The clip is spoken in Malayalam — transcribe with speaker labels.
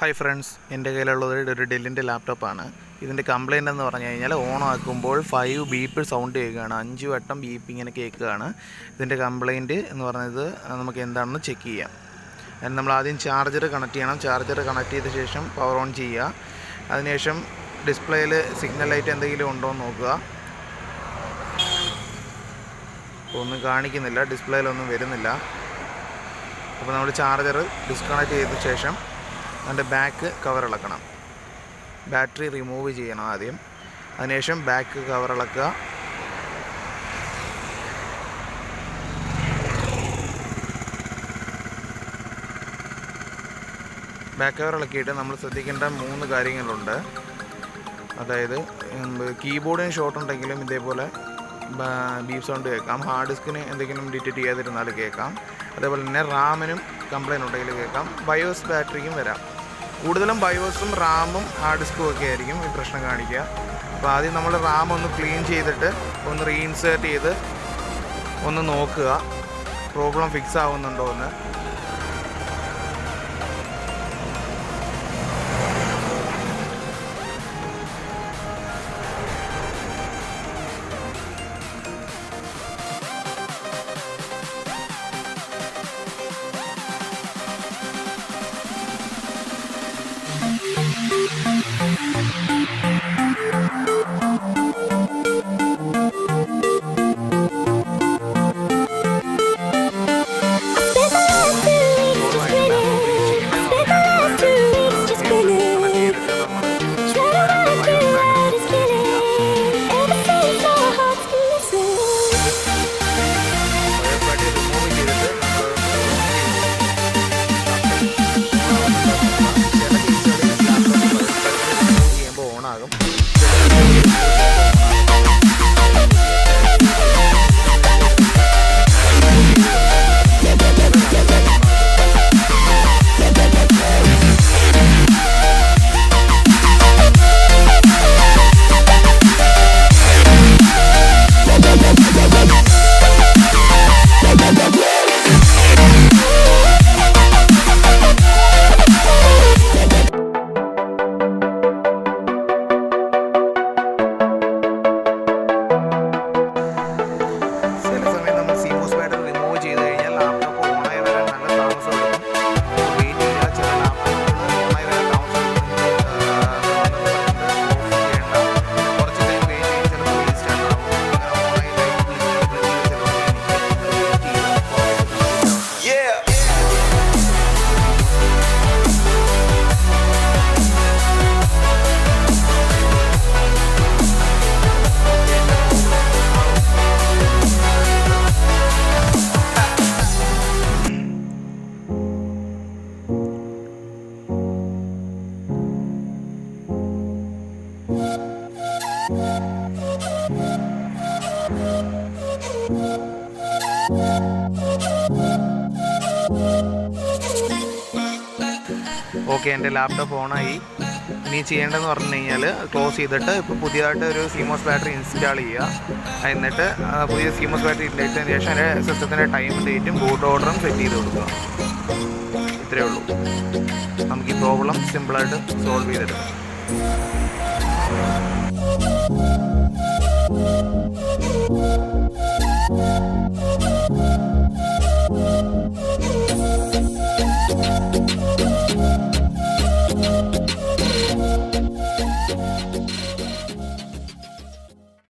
Speaker 1: ഹായ് ഫ്രണ്ട്സ്, എൻ്റെ കയ്യിലുള്ളത് ഒരു ഡെല്ലിൻ്റെ ലാപ്ടോപ്പാണ്. ഇതിൻ്റെ കംപ്ലയിൻ്റ് എന്ന് പറഞ്ഞു കഴിഞ്ഞാൽ ഓൺ ആക്കുമ്പോൾ 5 ബീപ്പ് സൗണ്ട് കേൾക്കുകയാണ്. 5 വട്ടം ബീപ്പ് ഇങ്ങനെ കേൾക്കുകയാണ്. ഇതിൻ്റെ കംപ്ലയിൻറ്റ് എന്ന് പറയുന്നത് നമുക്ക് എന്താണെന്ന് ചെക്ക് ചെയ്യാം. അതിന് നമ്മൾ ആദ്യം ചാർജർ കണക്ട് ചെയ്യണം. ചാർജർ കണക്ട് ചെയ്ത ശേഷം പവർ ഓൺ ചെയ്യുക. അതിനുശേഷം ഡിസ്പ്ലേയിൽ സിഗ്നൽ ലൈറ്റ് എന്തെങ്കിലും ഉണ്ടോ എന്ന് നോക്കുക. ഒന്നും കാണിക്കുന്നില്ല, ഡിസ്പ്ലേയിലൊന്നും വരുന്നില്ല. അപ്പോൾ നമ്മൾ ചാർജർ ഡിസ്കണക്ട് ചെയ്ത ശേഷം അതിൻ്റെ ബാക്ക് കവർ ഇളക്കണം. ബാറ്ററി റിമൂവ് ചെയ്യണം ആദ്യം. അതിനുശേഷം ബാക്ക് കവർ ഇളക്കുക. ബാക്ക് കവർ ഇളക്കിയിട്ട് നമ്മൾ ശ്രദ്ധിക്കേണ്ട 3 കാര്യങ്ങളുണ്ട്. അതായത് കീബോർഡിന് ഷോർട്ട് ഉണ്ടെങ്കിലും ഇതേപോലെ ബീപ്പ് സൗണ്ട് കേൾക്കാം. ഹാർഡ് ഡിസ്കിന് എന്തെങ്കിലും ഡിറ്റക്ട് ചെയ്യാതിരുന്നാൽ കേൾക്കാം. അതേപോലെ തന്നെ റാമിനും കംപ്ലയിൻ്റ് ഉണ്ടെങ്കിൽ കേൾക്കാം. ബയോസ് ബാറ്ററിക്കും വരാം. കൂടുതലും ബയോസും റാമും ഹാർഡ് ഡിസ്കും ഒക്കെ ആയിരിക്കും ഈ പ്രശ്നം കാണിക്കുക. അപ്പോൾ ആദ്യം നമ്മൾ റാം ഒന്ന് ക്ലീൻ ചെയ്തിട്ട് ഒന്ന് റീഇൻസേർട്ട് ചെയ്ത് ഒന്ന് നോക്കുക പ്രോബ്ലം ഫിക്സ് ആവുന്നുണ്ടോ എന്ന്. ഓക്കെ, എൻ്റെ ലാപ്ടോപ്പ് ഓണായി. ഇനി ചെയ്യേണ്ടതെന്ന് പറഞ്ഞു കഴിഞ്ഞാൽ ക്ലോസ് ചെയ്തിട്ട് ഇപ്പോൾ പുതിയതായിട്ട് ഒരു CMOS ബാറ്ററി ഇൻസ്റ്റാൾ ചെയ്യുക. എന്നിട്ട് പുതിയ CMOS ബാറ്ററി ഇട്ടതിന് ശേഷം എൻ്റെ സിസ്റ്റത്തിൻ്റെ ടൈമും ഡേറ്റും ബൂട്ട് ഓർഡറും സെറ്റ് ചെയ്ത് കൊടുക്കുക. ഇത്രയേ ഉള്ളൂ. നമുക്ക് ഈ പ്രോബ്ലം സിമ്പിളായിട്ട് സോൾവ് ചെയ്തെടുക്കാം.